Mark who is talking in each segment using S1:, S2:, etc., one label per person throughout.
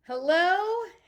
S1: Hello,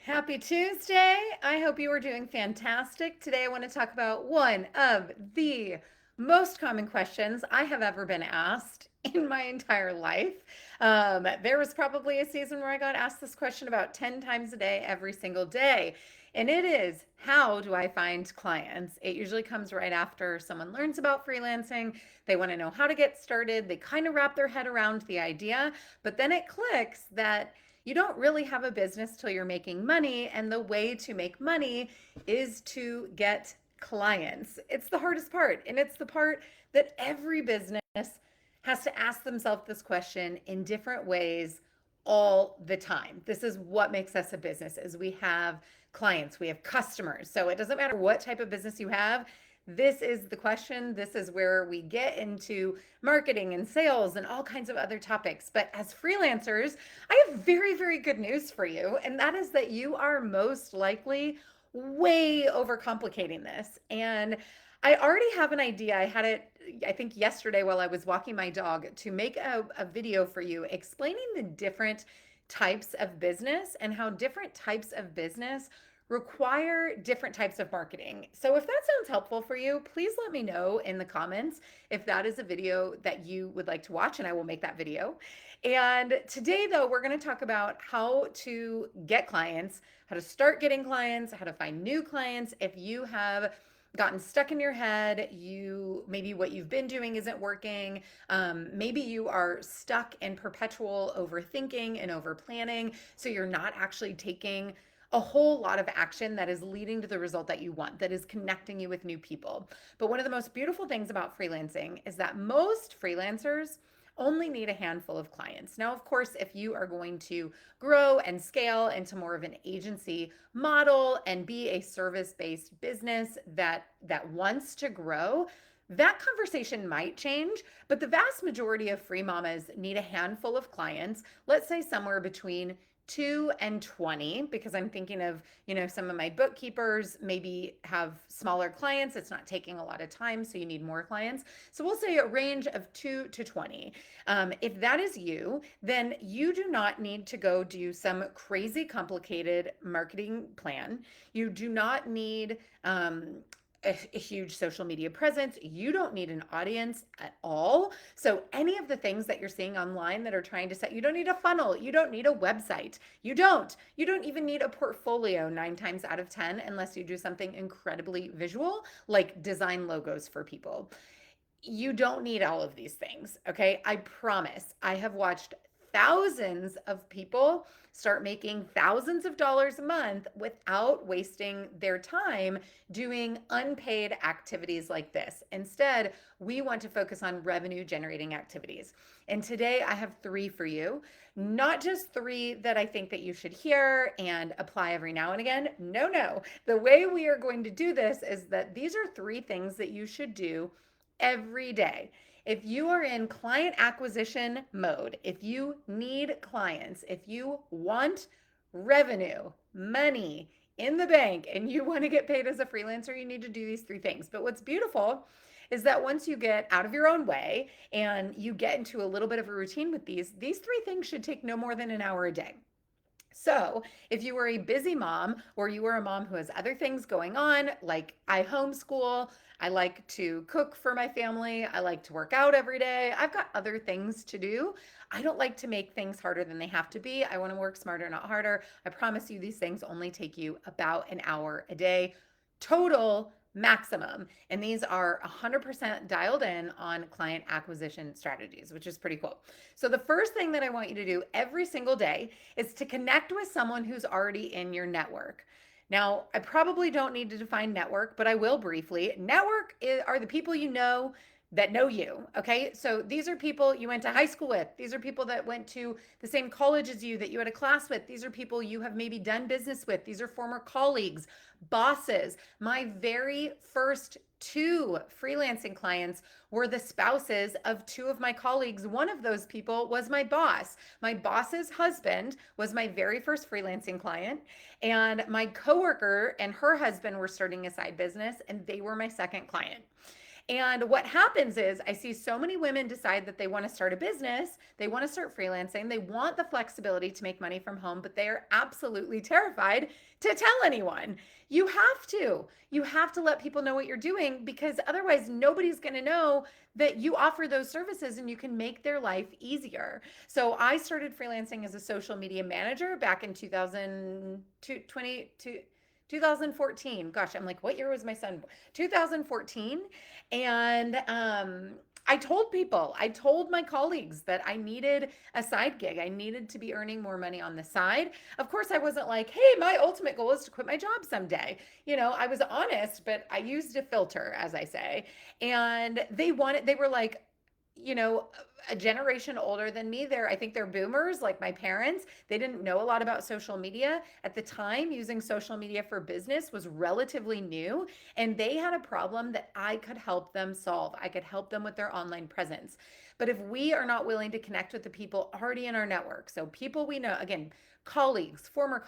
S1: happy Tuesday. I hope you are doing fantastic. Today, I want to talk about one of the most common questions I have ever been asked in my entire life. There was probably a season where I got asked this question about 10 times a day, every single day. And it is, how do I find clients? It usually comes right after someone learns about freelancing. They want to know how to get started. They kind of wrap their head around the idea, but then it clicks that you don't really have a business till you're making money. And the way to make money is to get clients. It's the hardest part. And it's the part that every business has to ask themselves this question in different ways all the time. This is what makes us a business is we have clients, we have customers. So it doesn't matter what type of business you have. This is the question. This is where we get into marketing and sales and all kinds of other topics. But as freelancers, I have very, very good news for you. And that is that you are most likely way overcomplicating this. And I already have an idea. I had it, I think, yesterday while I was walking my dog to make a video for you explaining the different types of business and how different types of business require different types of marketing. So if that sounds helpful for you, please let me know in the comments if that is a video that you would like to watch, and I will make that video. And today, though, we're going to talk about how to get clients, how to start getting clients, how to find new clients. If you have gotten stuck in your head, you maybe what you've been doing isn't working, maybe you are stuck in perpetual overthinking and over planning, so you're not actually taking a whole lot of action that is leading to the result that you want, that is connecting you with new people. But one of the most beautiful things about freelancing is that most freelancers only need a handful of clients. Now, of course, if you are going to grow and scale into more of an agency model and be a service-based business that wants to grow, that conversation might change, but the vast majority of free mamas need a handful of clients, let's say somewhere between 2 and 20, because I'm thinking of, some of my bookkeepers maybe have smaller clients. It's not taking a lot of time, so you need more clients. So we'll say a range of 2 to 20. If that is you, then you do not need to go do some crazy complicated marketing plan. You do not need a huge social media presence. You don't need an audience at all. So any of the things that you're seeing online that are trying to set, you don't need a funnel. You don't need a website. You don't even need a portfolio 9 times out of 10, unless you do something incredibly visual, like design logos for people. You don't need all of these things. Okay. I promise. I have watched thousands of people start making thousands of dollars a month without wasting their time doing unpaid activities like this. Instead, we want to focus on revenue generating activities. And today I have 3 for you, not just 3 that I think that you should hear and apply every now and again. No, no. The way we are going to do this is that these are 3 things that you should do every day. If you are in client acquisition mode, if you need clients, if you want revenue, money in the bank, and you want to get paid as a freelancer, you need to do these 3 things. But what's beautiful is that once you get out of your own way and you get into a little bit of a routine with these 3 things should take no more than an hour a day. So, if you were a busy mom or you are a mom who has other things going on, like I homeschool, I like to cook for my family, I like to work out every day, I've got other things to do. I don't like to make things harder than they have to be. I want to work smarter, not harder. I promise you, these things only take you about an hour a day total maximum. And these are 100% dialed in on client acquisition strategies, which is pretty cool. So the first thing that I want you to do every single day is to connect with someone who's already in your network. Now, I probably don't need to define network, but I will briefly. Network are the people you know that know you. Okay. So these are people you went to high school with. These are people that went to the same college as you, that you had a class with. These are people you have maybe done business with. These are former colleagues, bosses. My very first 2 freelancing clients were the spouses of 2 of my colleagues. One of those people was my boss. My boss's husband was my very first freelancing client, and my coworker and her husband were starting a side business, and they were my second client. And what happens is I see so many women decide that they want to start a business, they want to start freelancing, they want the flexibility to make money from home, but they are absolutely terrified to tell anyone. You have to. You have to let people know what you're doing because otherwise nobody's going to know that you offer those services and you can make their life easier. So I started freelancing as a social media manager back in 2014. Gosh, I'm like, what year was my son? 2014. And I told people, I told my colleagues that I needed a side gig. I needed to be earning more money on the side. Of course, I wasn't like, hey, my ultimate goal is to quit my job someday. I was honest, but I used a filter, as I say. And they were like, you know, a generation older than me. I think they're boomers, like my parents. They didn't know a lot about social media. At the time, using social media for business was relatively new, and they had a problem that I could help them solve. I could help them with their online presence. But if we are not willing to connect with the people already in our network, so people we know, again, colleagues, former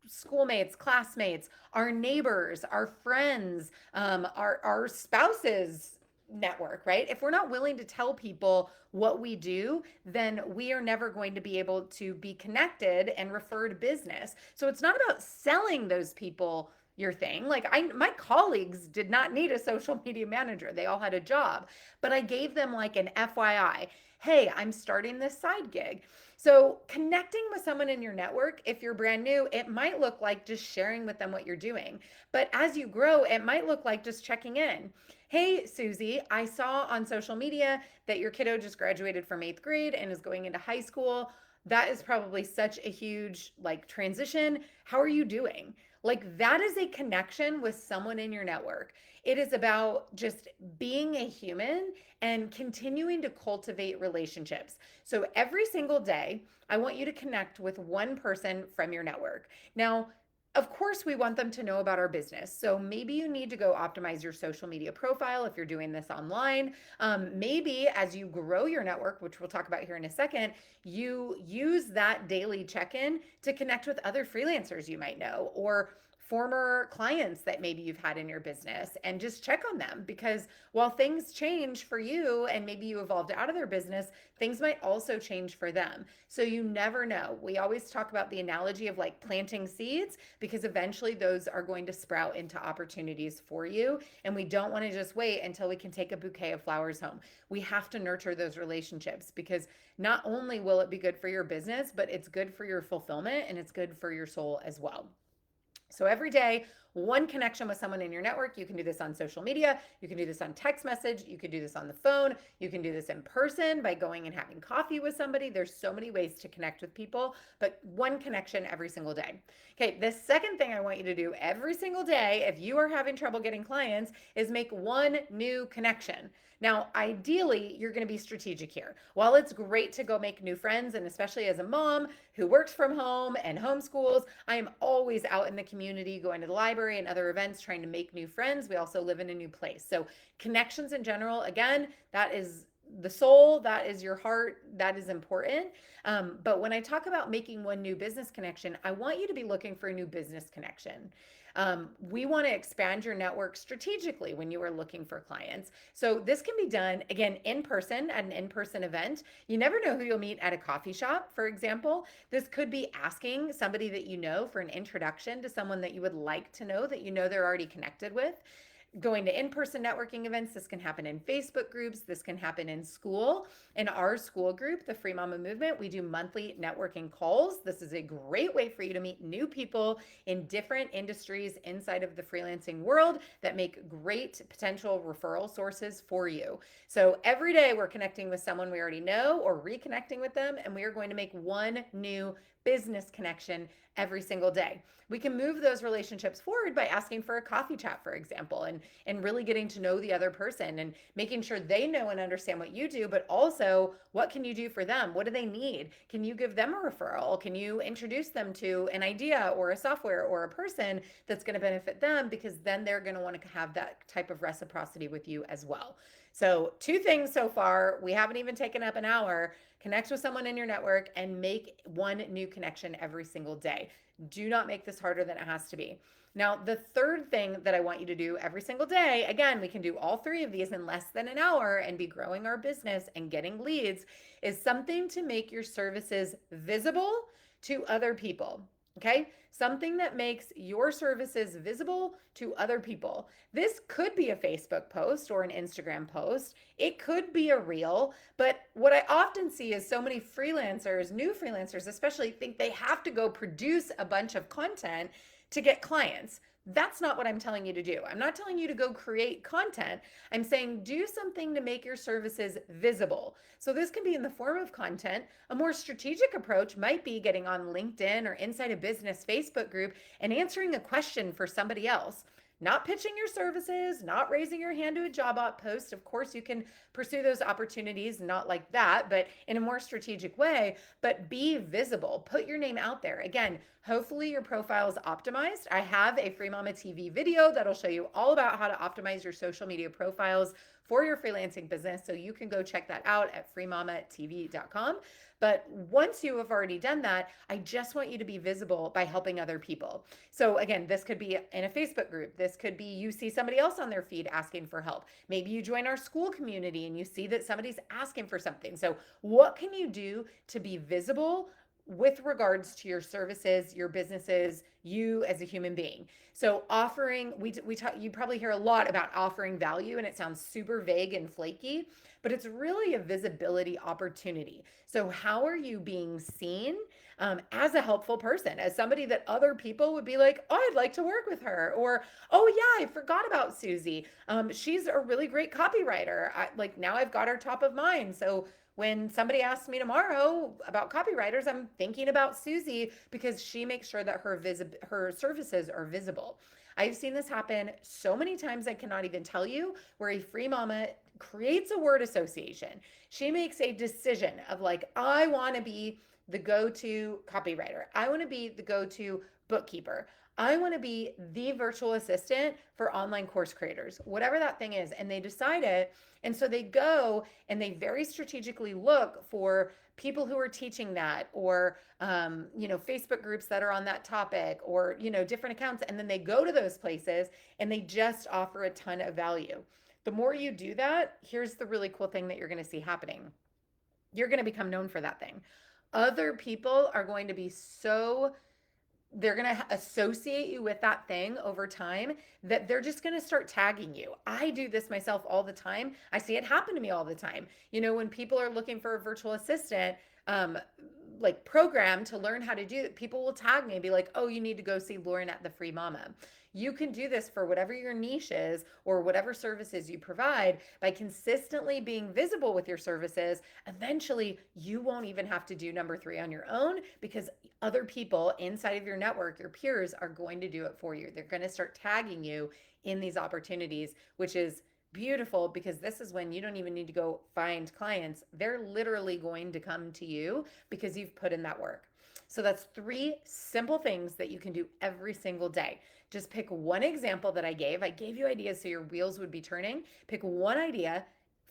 S1: schoolmates, classmates, our neighbors, our friends, our spouses, network, right? If we're not willing to tell people what we do, then we are never going to be able to be connected and referred business. So it's not about selling those people your thing. Like my colleagues did not need a social media manager. They all had a job, but I gave them like an FYI. Hey, I'm starting this side gig. So connecting with someone in your network, if you're brand new, it might look like just sharing with them what you're doing. But as you grow, it might look like just checking in. Hey, Susie, I saw on social media that your kiddo just graduated from 8th grade and is going into high school. That is probably such a huge like transition. How are you doing? Like that is a connection with someone in your network. It is about just being a human and continuing to cultivate relationships. So every single day, I want you to connect with one person from your network. Now, of course, we want them to know about our business. So maybe you need to go optimize your social media profile if you're doing this online. Maybe as you grow your network, which we'll talk about here in a second, you use that daily check in to connect with other freelancers you might know or former clients that maybe you've had in your business and just check on them because while things change for you and maybe you evolved out of their business, things might also change for them. So you never know. We always talk about the analogy of like planting seeds because eventually those are going to sprout into opportunities for you. And we don't want to just wait until we can take a bouquet of flowers home. We have to nurture those relationships because not only will it be good for your business, but it's good for your fulfillment and it's good for your soul as well. So every day, one connection with someone in your network. You can do this on social media. You can do this on text message. You can do this on the phone. You can do this in person by going and having coffee with somebody. There's so many ways to connect with people, but one connection every single day. Okay, the second thing I want you to do every single day, if you are having trouble getting clients, is make one new connection. Now, ideally, you're going to be strategic here. While it's great to go make new friends, and especially as a mom who works from home and homeschools, I am always out in the community, going to the library and other events, trying to make new friends. We also live in a new place. So, connections in general, again, that is the soul, that is your heart, that is important. But when I talk about making one new business connection, I want you to be looking for a new business connection. We want to expand your network strategically when you are looking for clients. So this can be done again in person at an in-person event. You never know who you'll meet at a coffee shop, for example. This could be asking somebody that you know for an introduction to someone that you would like to know that you know they're already connected with. Going to in-person networking events. This can happen in Facebook groups. This can happen in school. In our school group, the Free Mama Movement, we do monthly networking calls. This is a great way for you to meet new people in different industries inside of the freelancing world that make great potential referral sources for you. So every day we're connecting with someone we already know or reconnecting with them, and we are going to make one new business connection every single day. We can move those relationships forward by asking for a coffee chat, for example, and really getting to know the other person and making sure they know and understand what you do, but also what can you do for them? What do they need? Can you give them a referral? Can you introduce them to an idea or a software or a person that's going to benefit them? Because then they're going to want to have that type of reciprocity with you as well. So 2 things so far. We haven't even taken up an hour. Connect with someone in your network and make one new connection every single day. Do not make this harder than it has to be. Now, the third thing that I want you to do every single day, again, we can do all three of these in less than an hour and be growing our business and getting leads, is something to make your services visible to other people. Okay? Something that makes your services visible to other people. This could be a Facebook post or an Instagram post. It could be a reel. But what I often see is so many freelancers, new freelancers especially, think they have to go produce a bunch of content to get clients. That's not what I'm telling you to do. I'm not telling you to go create content. I'm saying do something to make your services visible. So this can be in the form of content. A more strategic approach might be getting on LinkedIn or inside a business Facebook group and answering a question for somebody else. Not pitching your services, not raising your hand to a job op post. Of course, you can pursue those opportunities, not like that, but in a more strategic way. But be visible, put your name out there. Again, hopefully your profile is optimized. I have a Free Mama TV video that'll show you all about how to optimize your social media profiles for your freelancing business. So you can go check that out at freemamatv.com. But once you have already done that, I just want you to be visible by helping other people. So again, this could be in a Facebook group. This could be you see somebody else on their feed asking for help. Maybe you join our school community and you see that somebody's asking for something. So what can you do to be visible with regards to your services, your businesses, you as a human being? So offering, we talk, you probably hear a lot about offering value and it sounds super vague and flaky, but it's really a visibility opportunity. So how are you being seen as a helpful person, as somebody that other people would be like, oh, I'd like to work with her, or oh yeah, I forgot about Susie. She's a really great copywriter. Like now I've got her top of mind. So when somebody asks me tomorrow about copywriters, I'm thinking about Susie because she makes sure that her services are visible. I've seen this happen so many times I cannot even tell you, where a free mama creates a word association. She makes a decision of like, I want to be the go-to copywriter. I want to be the go-to bookkeeper. I want to be the virtual assistant for online course creators, whatever that thing is. And they decide it. And so they go and they very strategically look for people who are teaching that, or Facebook groups that are on that topic, or different accounts. And then they go to those places and they just offer a ton of value. The more you do that, here's the really cool thing that you're going to see happening. You're going to become known for that thing. Other people are going to be so, they're going to associate you with that thing over time that they're just going to start tagging you. I do this myself all the time. I see it happen to me all the time. When people are looking for a virtual assistant, like program to learn how to do it, people will tag me and be like, oh, you need to go see Lauren at the Free Mama. You can do this for whatever your niche is or whatever services you provide by consistently being visible with your services. Eventually, you won't even have to do number 3 on your own because other people inside of your network, your peers, are going to do it for you. They're going to start tagging you in these opportunities, which is beautiful because this is when you don't even need to go find clients. They're literally going to come to you because you've put in that work. So that's 3 simple things that you can do every single day. Just pick one example that I gave. I gave you ideas so your wheels would be turning. Pick one idea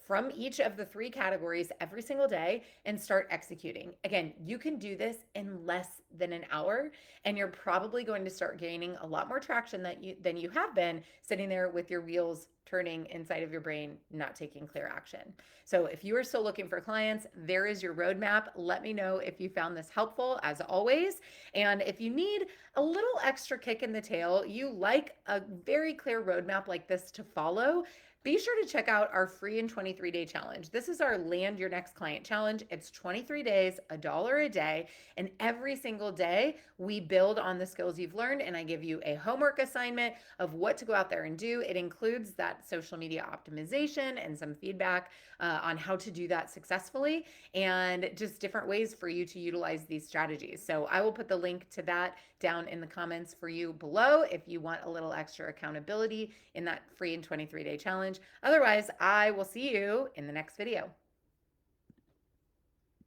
S1: from each of the 3 categories every single day and start executing. Again, you can do this in less than an hour, and you're probably going to start gaining a lot more traction than you have been sitting there with your wheels turning inside of your brain, not taking clear action. So if you are still looking for clients, there is your roadmap. Let me know if you found this helpful, as always. And if you need a little extra kick in the tail, you like a very clear roadmap like this to follow, be sure to check out our free and 23-day challenge. This is our Land Your Next Client challenge. It's 23 days, $1 a day. And every single day, we build on the skills you've learned. And I give you a homework assignment of what to go out there and do. It includes that social media optimization and some feedback on how to do that successfully, and just different ways for you to utilize these strategies. So I will put the link to that down in the comments for you below if you want a little extra accountability in that free and 23-day challenge. Otherwise, I will see you in the next video.